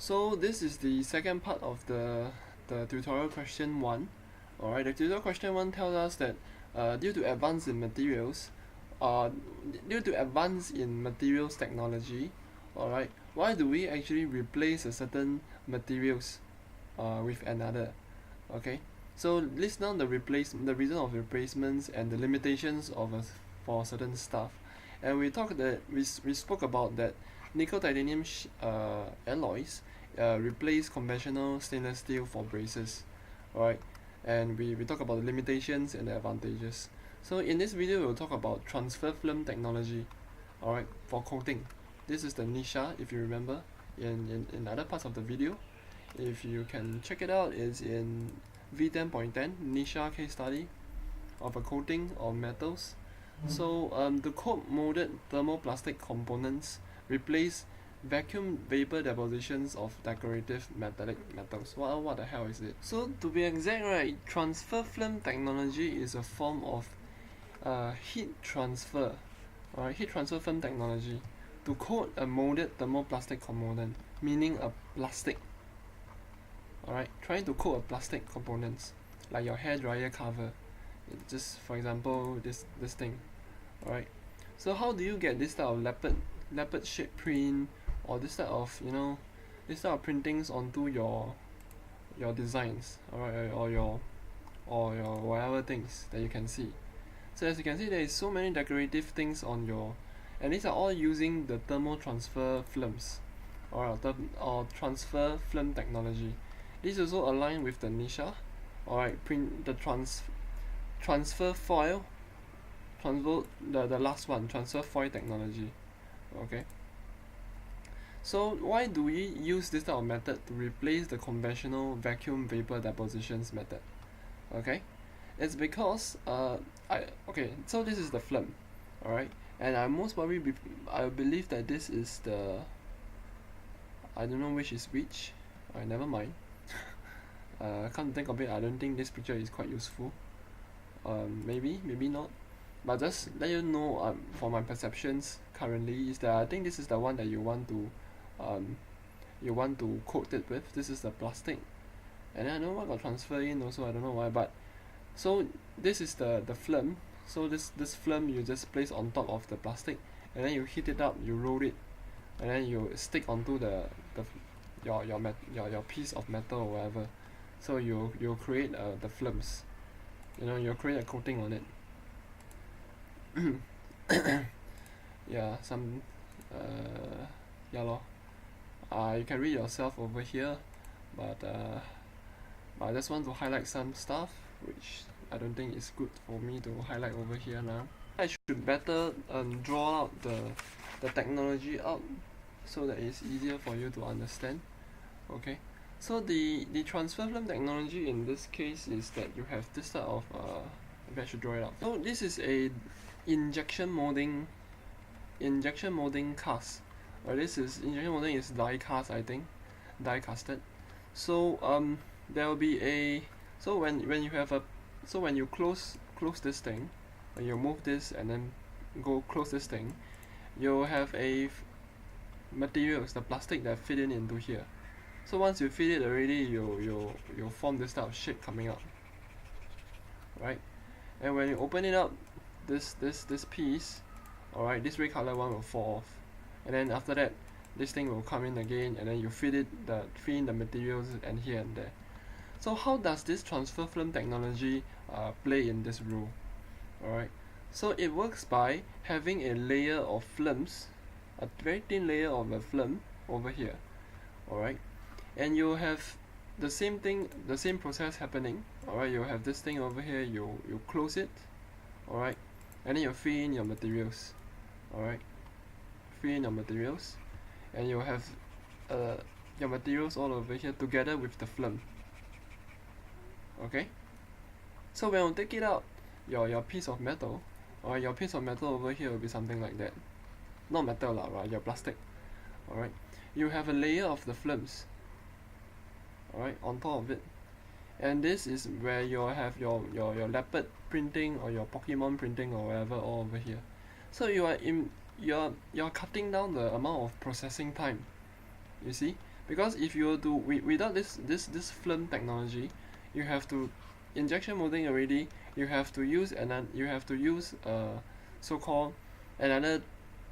So this is the second part of the tutorial question 1. Alright, the tutorial question 1 tells us that due to advance in materials, technology, alright, why do we actually replace a certain materials with another? Okay, so list down the reason of replacements and the limitations of for certain stuff, and we spoke about that nickel titanium alloys replace conventional stainless steel for braces, alright, and we talk about the limitations and the advantages. So in this video we'll talk about transfer film technology, alright, for coating. This is the Nisha, if you remember, in other parts of the video. If you can check it out, it's in v10.10 Nisha case study of a coating of metals. So the coat molded thermoplastic components replace vacuum vapor depositions of decorative metallic metals. What the hell is it? So to be exact, right, transfer film technology is a form of heat transfer, heat transfer film technology to coat a molded thermoplastic component, meaning a plastic. Alright, trying to coat a plastic components like your hair dryer cover. Just for example, this thing. Alright, so how do you get this type of leopard shape print, or this type of printings onto your designs, alright, or your whatever things that you can see. So as you can see, there is so many decorative things on your, and these are all using the thermal transfer films, or transfer film technology. This also align with the Nisha, alright, print the transfer foil, the last one, transfer foil technology. Okay, so why do we use this type of method to replace the conventional vacuum vapor depositions method? Okay, it's because so this is the film, alright, and I most probably I believe that this is the, I don't know which is which. Alright, never mind. Come to think of it, I don't think this picture is quite useful. Maybe not, but just let you know, for my perceptions currently, is that I think this is the one that you want to coat it with. This is the plastic, and then I know what got transfer in also, I don't know why, but so this is the film. So this film you just place on top of the plastic, and then you heat it up, you roll it, and then you stick onto your piece of metal or whatever. So you create the films, you create a coating on it. Yeah, some yeah lor. You can read yourself over here, but I just want to highlight some stuff which I don't think is good for me to highlight over here now. I should better draw out the technology out so that it's easier for you to understand. Okay, so the transfer film technology in this case is that you have this type of maybe I should draw it out. So this is a injection molding cast. This is injection molding is die cast, I think, die casted. So there will be a, so when you close this thing, when you move this and then go close this thing, you'll have a materials, the plastic that fit into here. So once you fit it already, you'll form this type of shape coming out, right? And when you open it up, this piece, alright, this red color one will fall off, and then after that this thing will come in again, and then you fit in the materials and here and there. So how does this transfer film technology play in this role? Alright, so it works by having a layer of films, a very thin layer of a film over here, alright, and you have the same thing, the same process happening. Alright, you have this thing over here, you close it, alright, and then you fill in your materials, alright, and you have your materials all over here together with the film. Okay, so when you take it out, your piece of metal, or your piece of metal over here will be something like that. Not metal lah, right? Your plastic. Alright, you have a layer of the films, alright, on top of it, and this is where you have your leopard printing or your Pokemon printing or whatever all over here. So you're cutting down the amount of processing time, you see. because if you were to without this film technology, you have to injection molding already, you have to use so-called another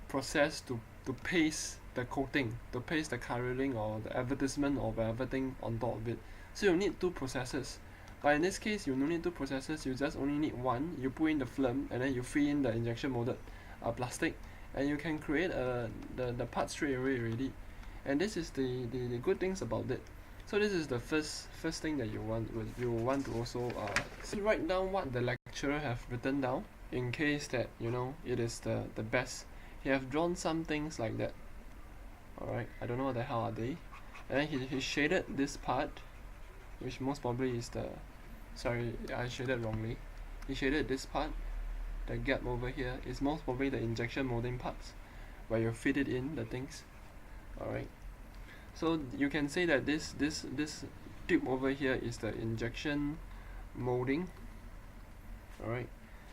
process to paste the coating, to paste the coloring or the advertisement or whatever thing on top of it. So you need two processes. But in this case, you don't need two processes, you just only need one. You put in the film and then you feed in the injection molded plastic, and you can create the part straight away already. And this is the good things about it. So this is the first thing that you want to also write down what the lecturer have written down, in case that it is the best. He have drawn some things like that. Alright, I don't know what the hell are they. And then he shaded this part, which most probably is the, sorry, I shaded wrongly. He shaded this part. The gap over here is most probably the injection molding parts, where you fit it in the things. Alright, so you can say that this tube over here is the injection molding. Alright,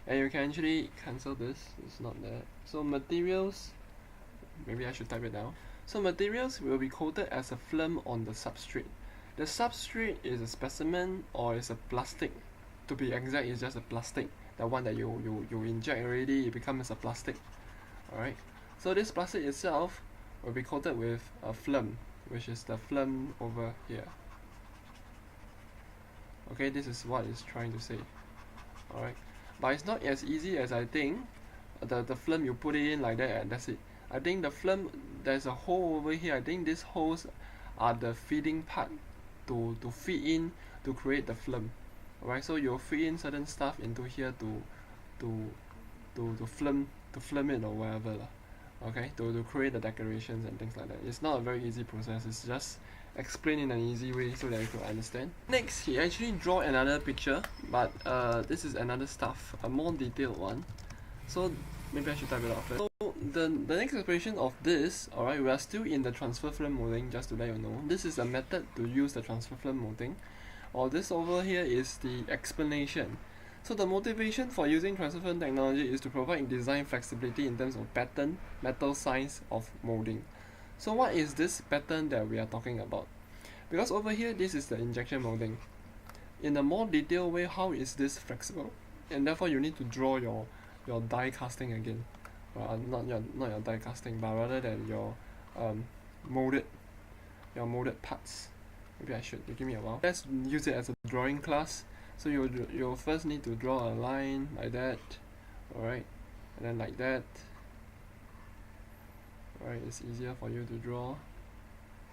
and you can actually cancel this, it's not there. So materials, maybe I should type it down. So materials will be coated as a film on the substrate. The substrate is a specimen or is a plastic. To be exact, it's just a plastic. The one that you inject already, it becomes a plastic. Alright, so this plastic itself will be coated with a film, which is the film over here. Okay, this is what it's trying to say. Alright, but it's not as easy as I think. The film, you put it in like that and that's it. I think the film, there's a hole over here. I think these holes are the feeding part to feed in to create the film. Alright, so you'll feed in certain stuff into here to film it or whatever lah. Okay, to create the decorations and things like that. It's not a very easy process, it's just explained in an easy way so that you could understand. Next, he actually draw another picture, but this is another stuff, a more detailed one. So maybe I should type it out first. So the next explanation of this, alright, we are still in the transfer film molding, just to let you know. This is a method to use the transfer film molding. Or this over here is the explanation. So the motivation for using transfer film technology is to provide design flexibility in terms of pattern, metal size of molding. So what is this pattern that we are talking about? Because over here, this is the injection molding. In a more detailed way, how is this flexible? And therefore you need to draw your die casting again. Not your die casting, but rather than your molded parts. Maybe I should, you give me a while. Let's use it as a drawing class. So you'll first need to draw a line like that, alright, and then like that. Alright, it's easier for you to draw.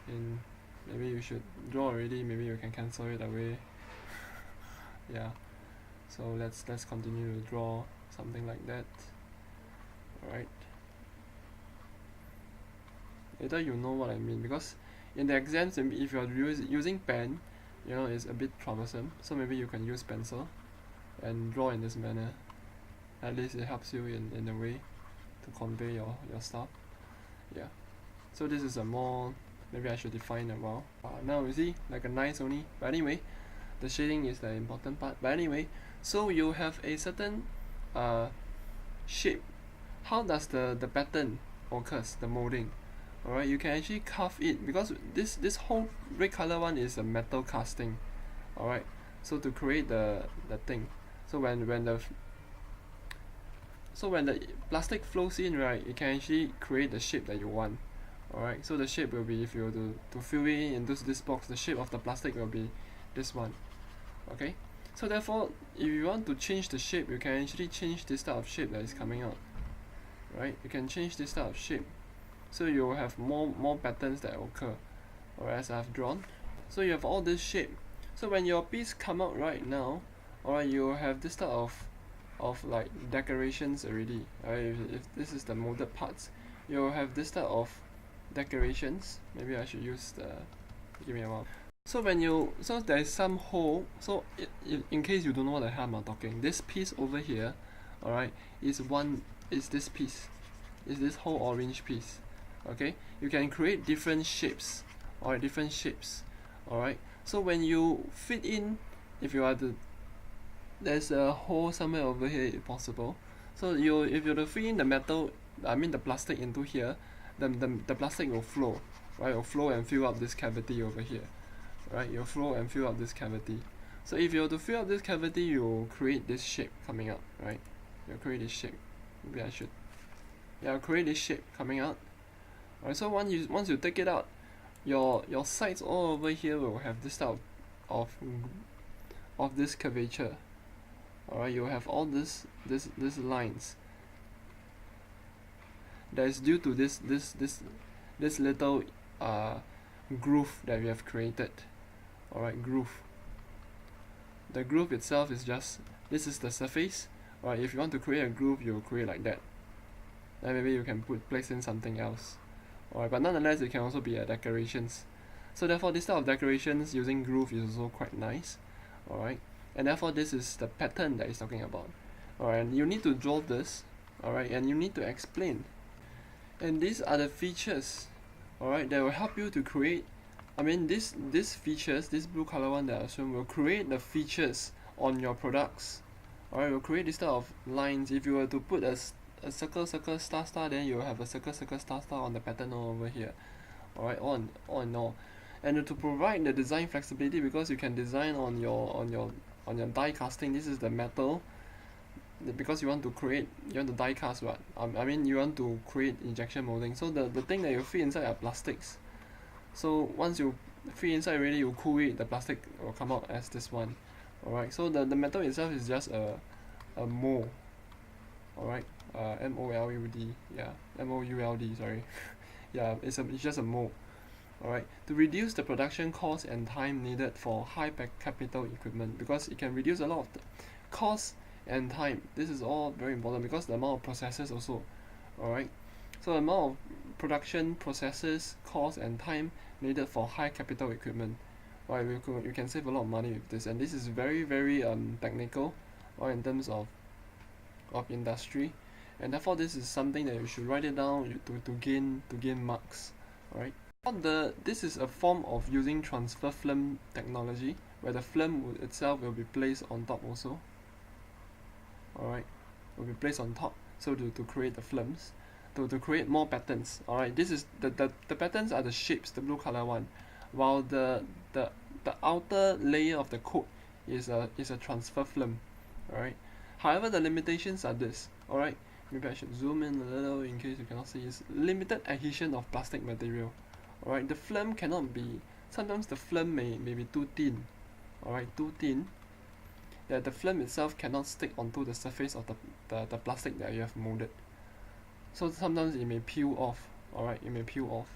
And maybe you should draw already, maybe you can cancel it away. Yeah. So let's continue to draw something like that. Alright. Later you know what I mean, because in the exams, if you are using pen, it's a bit troublesome. So maybe you can use pencil and draw in this manner. At least it helps you in a way to convey your stuff. Yeah. So this is a more, maybe I should define it well. Now you see, like a nice only. But anyway, the shading is the important part. But anyway, so you have a certain shape. How does the pattern occurs, the molding? Alright, you can actually carve it, because this whole red color one is a metal casting. Alright, so to create the thing. So when the plastic flows in, right, you can actually create the shape that you want. Alright, so the shape will be, if you were to fill it in this box, the shape of the plastic will be this one. Okay, so therefore, if you want to change the shape, you can actually change this type of shape that is coming out. Right, you can change this type of shape. So you will have more patterns that occur, or as I've drawn. So you have all this shape. So when your piece come out right now, alright, you will have this type of like decorations already. Alright, if this is the molded parts, you will have this type of decorations. Maybe I should use the, give me a while. So there is some hole. So in case you don't know what the hell I'm talking, this piece over here, alright, is this piece, is this whole orange piece. Okay, you can create different shapes, alright, alright. So when you fit in, if you are to, there's a hole somewhere over here if possible. So if you're to fit in the metal, I mean the plastic into here, the plastic will flow. right? It'll flow and fill up this cavity over here, right? You'll flow and fill up this cavity. So if you were to fill up this cavity, you'll create this shape coming out, right? You'll create this shape. Maybe I should. Yeah, I'll create this shape coming out. Alright, so once you take it out, your sides all over here will have this type of this curvature. Alright, you'll have all this lines that is due to this little groove that we have created. Alright, groove. The groove itself is just, this is the surface. Alright, if you want to create a groove, you'll create like that. Then maybe you can place in something else. Alright, but nonetheless, it can also be decorations. So therefore, this type of decorations using groove is also quite nice. Alright, and therefore this is the pattern that he's talking about. Alright, and you need to draw this. Alright, and you need to explain. And these are the features, alright, that will help you to create. I mean, these features, this blue color one that I assume will create the features on your products. Alright, will create this type of lines. If you were to put a circle, circle, star, star, then you will have a circle, circle, star, star on the pattern all over here. Alright, all and all. And to provide the design flexibility, because you can design on your die casting. This is the metal. Because you want to die cast what? I mean, you want to create injection molding. So the thing that you fit inside are plastics. So once you fit inside already, you cool it, the plastic will come out as this one. Alright, so the metal itself is just a mold. Alright, M-O-L-U-D, yeah, M-O-U-L-D, sorry. Yeah, it's just a mold. Alright, to reduce the production cost and time needed for high capital equipment, because it can reduce a lot of the cost and time. This is all very important because the amount of processes also. Alright, so the amount of production processes, cost and time needed for high capital equipment. Right, you can save a lot of money with this, and this is very technical, or in terms of industry, and therefore this is something that you should write it down to gain marks. Alright, this is a form of using transfer film technology, where the film itself will be placed on top also. Alright, will be placed on top, so to create the films, to create more patterns. Alright, this is the patterns are the shapes, the blue color one, while the outer layer of the coat is a transfer film. Alright, however, the limitations are this. Alright, maybe I should zoom in a little in case you cannot see. Is limited adhesion of plastic material. Alright, the film cannot be, sometimes the film may be too thin. Alright, too thin, that the film itself cannot stick onto the surface of the plastic that you have molded. So sometimes it may peel off. Alright, it may peel off.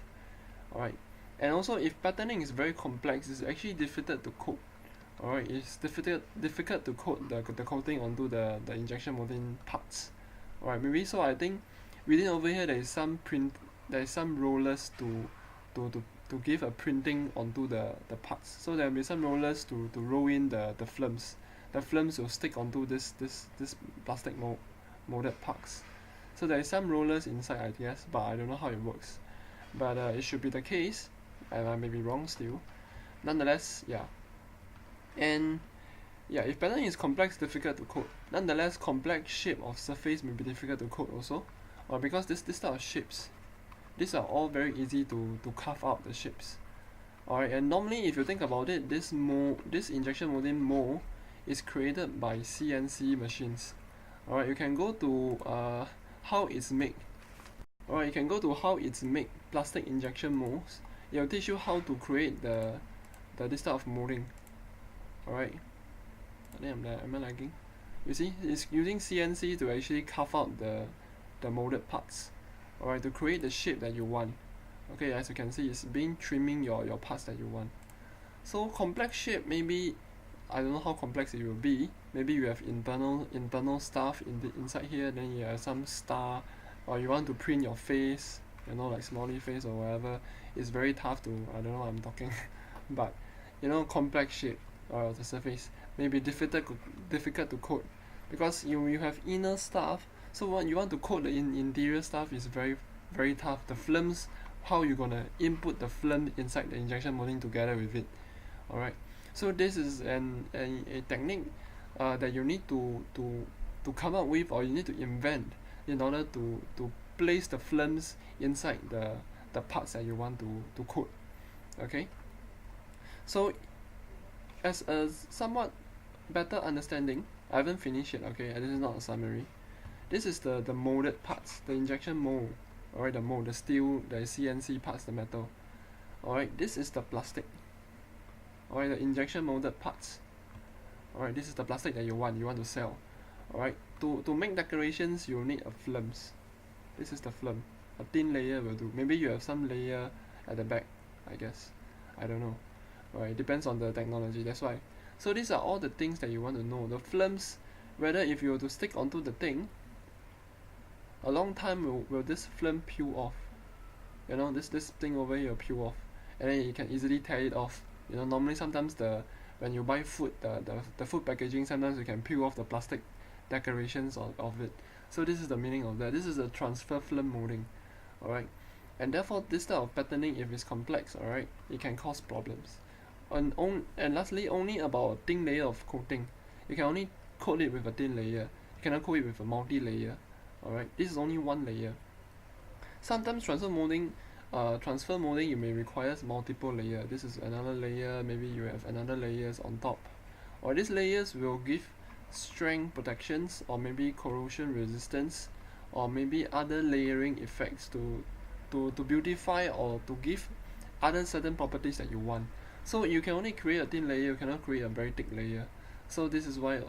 Alright, and also if patterning is very complex, it's actually difficult to coat. Alright, it's difficult to coat the coating onto the injection molding parts. Alright, maybe so I think within over here there is some rollers to give a printing onto the parts. So there will be some rollers to roll in the films. The films will stick onto this plastic molded parts. So there is some rollers inside, I guess, but I don't know how it works. But it should be the case, and I may be wrong still. Nonetheless, yeah. And yeah, if pattern is complex, difficult to coat. Nonetheless, complex shape of surface may be difficult to coat also, or because this type of shapes, these are all very easy to carve out the shapes. Alright, and normally if you think about it, this injection molding mold is created by CNC machines. Alright, you can go to how it's made. Alright, you can go to how it's made, plastic injection molds. It will teach you how to create this type of molding. Alright, I think am I lagging? You see, it's using CNC to actually carve out the molded parts. Alright, to create the shape that you want. Okay, as you can see, it's trimming your parts that you want. So complex shape, maybe I don't know how complex it will be. Maybe you have internal stuff inside here, then you have some star, or you want to print your face, you know, like smiley face or whatever. It's very tough to, I don't know what I'm talking, but you know, complex shape or the surface may be difficult to coat, because you have inner stuff. So when you want to coat the interior stuff is very tough. The films, how you gonna input the film inside the injection molding together with it. Alright, so this is a technique that you need to come up with, or you need to invent in order to place the films inside the parts that you want to coat. Okay, so as a somewhat better understanding, I haven't finished it. Okay, this is not a summary. This is the molded parts, the injection mold. Alright, the mold, the steel, the CNC parts, the metal. Alright, this is the plastic. Alright, the injection molded parts. Alright, this is the plastic that you want to sell. Alright, to make decorations, you need a films. This is the film. A thin layer will do. Maybe you have some layer at the back, I guess. I don't know. Alright, depends on the technology, that's why. So these are all the things that you want to know. The films, whether if you were to stick onto the thing, a long time will this film peel off. You know, this thing over here will peel off. And then you can easily tear it off. You know, normally sometimes when you buy food, the food packaging, sometimes you can peel off the plastic decorations of it. So this is the meaning of that. This is a transfer film molding. Alright. And therefore this type of patterning, if it's complex, alright, it can cause problems. And lastly, only about a thin layer of coating. You can only coat it with a thin layer. You cannot coat it with a multi-layer. Alright, this is only one layer. Sometimes transfer molding you may require multiple layer. This is another layer, maybe you have another layers on top. Or these layers will give strength protections, or maybe corrosion resistance, or maybe other layering effects to beautify or to give other certain properties that you want. So you can only create a thin layer, you cannot create a very thick layer. So this is why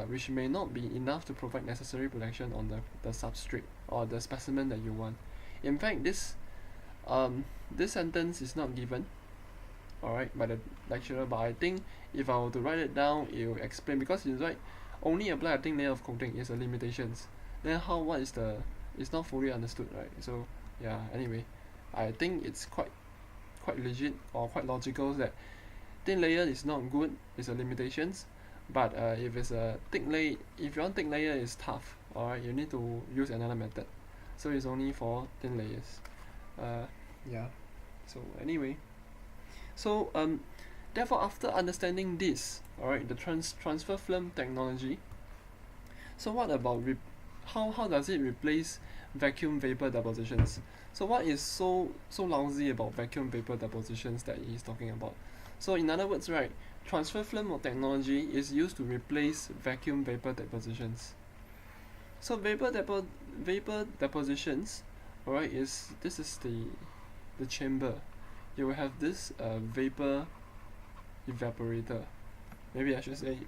which may not be enough to provide necessary protection on the substrate or the specimen that you want. In fact, this sentence is not given, alright, by the lecturer, but I think if I were to write it down, it will explain, because it's like only apply a thin layer of coating is a limitations. Then it's not fully understood, right? So yeah, anyway, I think it's quite legit or quite logical that thin layer is not good, it's a limitations. But if it's a thick layer, if you want thick layer is tough, alright, you need to use another method. So it's only for thin layers. Yeah. So anyway, so therefore after understanding this, alright, the transfer film technology. So what about how does it replace vacuum vapor depositions? So what is so lousy about vacuum vapor depositions that he's talking about? So in other words, right, transfer film technology is used to replace vacuum vapor depositions. So vapor depositions, alright, this is the chamber. You will have this vapor evaporator. Maybe I should say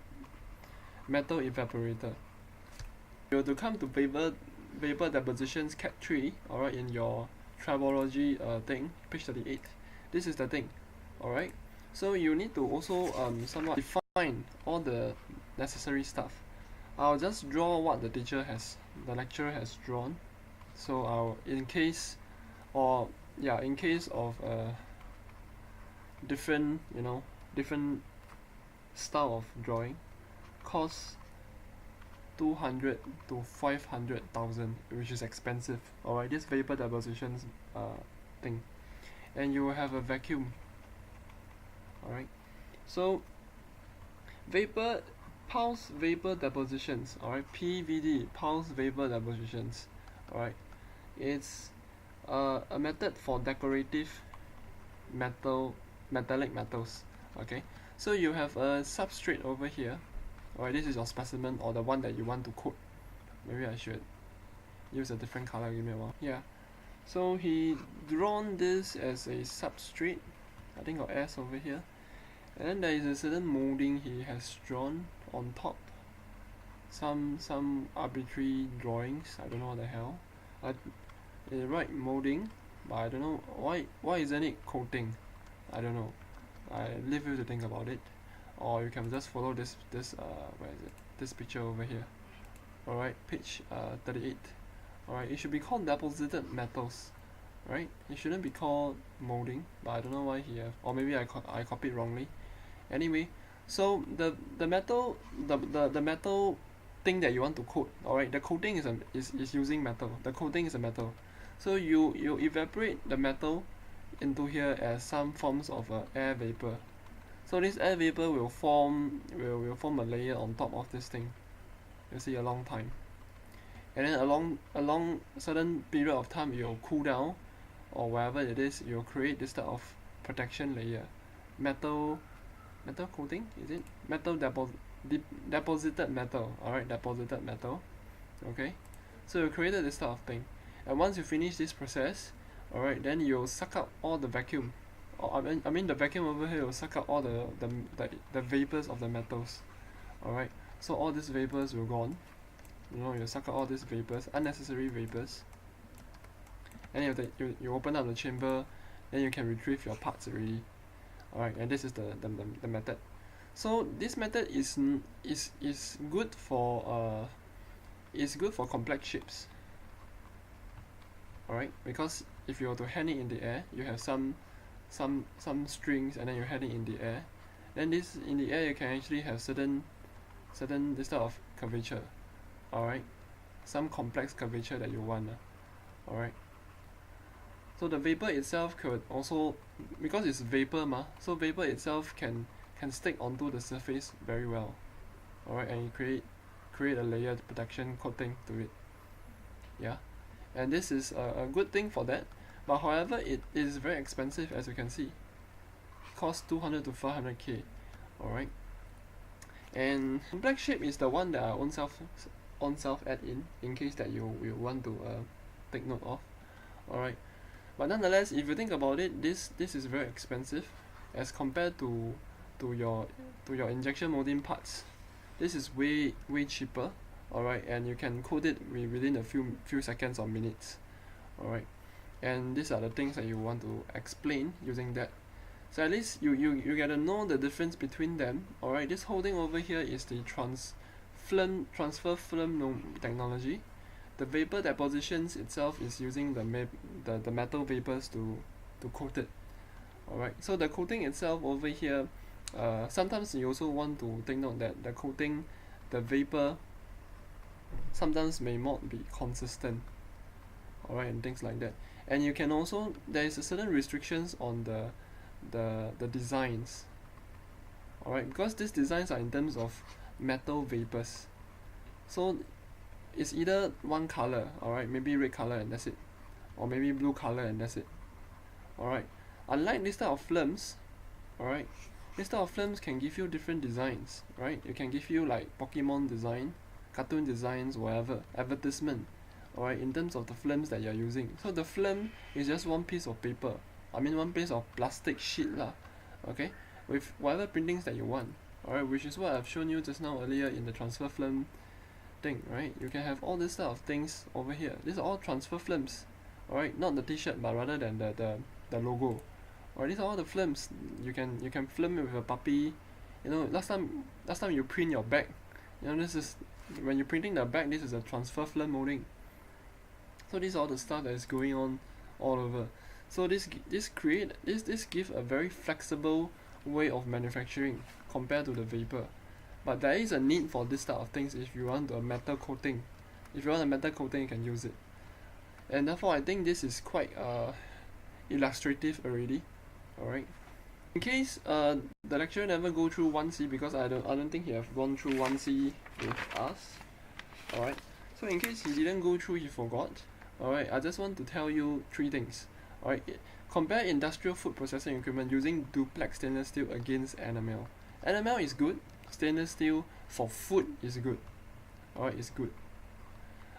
metal evaporator. You have to come to vapor depositions cat 3, alright, in your tribology thing, page 38. This is the thing, alright. So you need to also somewhat define all the necessary stuff. I'll just draw what the lecturer has drawn. So in case of different style of drawing, costs 200 to 500,000, which is expensive. Alright, this vapor depositions thing, and you will have a vacuum. Alright, so pulse vapor depositions, alright, PVD, pulse vapor depositions, alright, it's a method for decorative metallic metals. Okay, so you have a substrate over here. Alright, this is your specimen, or the one that you want to coat. Maybe I should use a different color, give me a while. Yeah, so he drawn this as a substrate. I think got S over here, and then there is a certain molding he has drawn on top. Some arbitrary drawings, I don't know what the hell. They write molding, but I don't know why isn't it coating. I don't know. I leave you to think about it, or you can just follow this where is it, this picture over here. Alright, page 38. Alright, it should be called deposited metals, right? It shouldn't be called molding, but I don't know why he have, or maybe I copied wrongly. Anyway, so the metal thing that you want to coat, alright, the coating is using metal. The coating is a metal. So you evaporate the metal into here as some forms of air vapor. So this air vapor will form a layer on top of this thing. You see, a long time, and then along certain period of time it will cool down, or whatever it is, you'll create this type of protection layer. Metal coating, is it? Deposited metal, alright, deposited metal. Okay, so you created this type of thing, and once you finish this process, alright, then you'll suck up all the vacuum. I mean the vacuum over here will suck up all the vapors of the metals. Alright, so all these vapors will gone. You suck out all these vapors, unnecessary vapors, and you open up the chamber, then you can retrieve your parts already. Alright, and this is the method. So this method is good for complex shapes. Alright, because if you were to hand it in the air, you have some strings, and then you hand it in the air. Then this in the air you can actually have certain this type of curvature. Alright, some complex curvature that you want. Alright. So the vapor itself could also, because it's vapor so vapor itself can stick onto the surface very well. Alright, and you create a layered protection coating to it. Yeah, and this is a good thing for that. But however, it is very expensive, as you can see. It costs 200 to 400k. Alright. And complex shape is the one that I own self add in case that you want to take note of. Alright. But nonetheless, if you think about it, this is very expensive as compared to your injection molding parts. This is way cheaper. Alright, and you can coat it within a few seconds or minutes. Alright. And these are the things that you want to explain using that. So at least you gotta know the difference between them. Alright, this whole thing over here is the transfer film technology. The vapor depositions itself is using the metal vapors to coat it. Alright, so the coating itself over here, sometimes you also want to take note that the coating, the vapor, sometimes may not be consistent. Alright, and things like that. And you can also, there is a certain restrictions on the designs. Alright, because these designs are in terms of metal vapors. So it's either one color, alright, maybe red color and that's it. Or maybe blue color and that's it. Alright. Unlike this type of films, alright, this type of films can give you different designs, right? It can give you like Pokemon design, cartoon designs, whatever, advertisement. Alright, in terms of the films that you're using. So the film is just one piece of paper. I mean one piece of plastic sheet lah. Okay? With whatever printings that you want. Alright, which is what I've shown you just now earlier in the transfer film thing, right? You can have all this type of things over here. These are all transfer films. Alright, not the t-shirt but rather than the logo. Alright, these are all the films. You can film it with a puppy. Last time you print your bag. This is when you're printing the bag, this is a transfer film molding. So these are all the stuff that is going on all over. So this gives a very flexible way of manufacturing compared to the vapor. But there is a need for this type of things if you want a metal coating. If you want a metal coating, you can use it. And therefore, I think this is quite illustrative already. Alright. In case the lecturer never go through 1C, because I don't think he have gone through 1C with us. Alright. So in case he didn't go through, he forgot. Alright, I just want to tell you three things. Alright, compare industrial food processing equipment using duplex stainless steel against enamel. Enamel is good, stainless steel for food is good. Alright, it's good.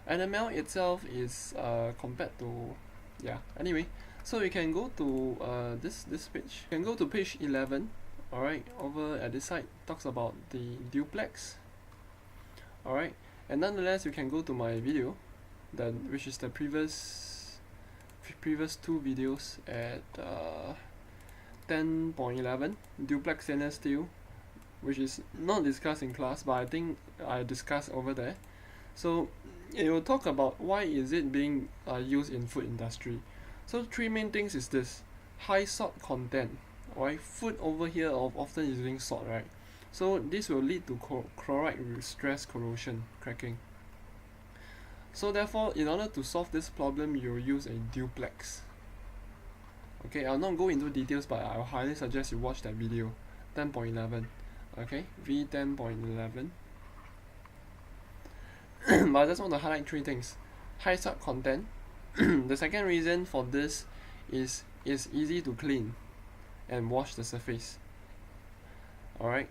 Enamel itself is compared to, yeah, anyway. So you can go to this page. You can go to page 11. Alright, over at this side, talks about the duplex. Alright, and nonetheless you can go to my video, which is the previous two videos at 10.11, duplex stainless steel, which is not discussed in class, but I think I discussed over there. So it will talk about why is it being used in food industry. So three main things is this: high salt content. Right, food over here often is using salt, right? So this will lead to chloride stress corrosion, cracking. So therefore, in order to solve this problem, you'll use a duplex. Okay, I'll not go into details, but I'll highly suggest you watch that video, 10.11. Okay, v10.11. But I just want to highlight three things: high salt content. The second reason for this is it's easy to clean and wash the surface. Alright,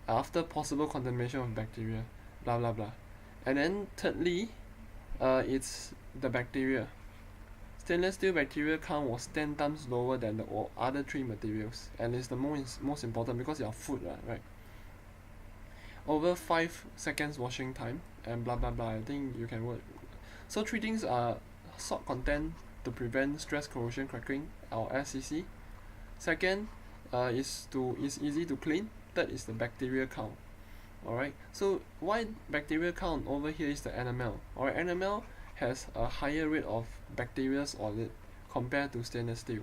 after possible contamination of bacteria, blah blah blah. And then thirdly, it's the bacteria. Stainless steel bacteria count was 10 times lower than the other three materials, and it's the most important because it's food, right? Over 5 seconds washing time and blah blah blah. I think you can work. So three things are salt content to prevent stress corrosion cracking, or SCC. Second, is easy to clean. Third is the bacteria count. Alright, so why bacteria count over here is the enamel. Alright, enamel has a higher rate of bacteria on it compared to stainless steel.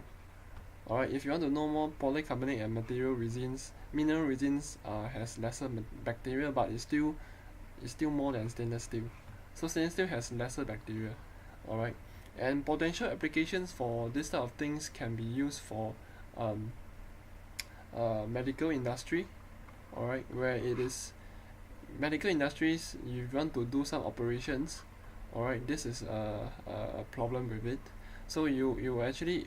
Alright, if you want to know more, polycarbonate and material resins, mineral resins has lesser bacteria, but it's still more than stainless steel. So stainless steel has lesser bacteria. Alright, and potential applications for this type of things can be used for medical industry. Alright, where it is medical industries, you want to do some operations. Alright, this is a problem with it. So you actually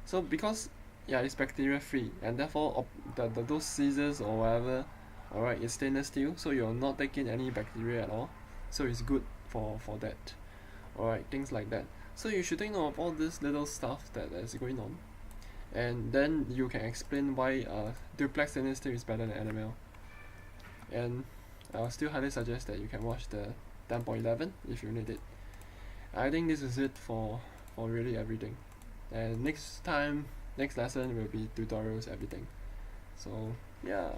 so because it's bacteria free, and therefore those scissors or whatever, alright, it's stainless steel, so you're not taking any bacteria at all, so it's good for that. Alright, things like that. So you should take note of all this little stuff that is going on, and then you can explain why duplex stainless steel is better than enamel. And I'll still highly suggest that you can watch the 10.11 if you need it. I think this is it for really everything, and next lesson will be tutorials, everything. So yeah.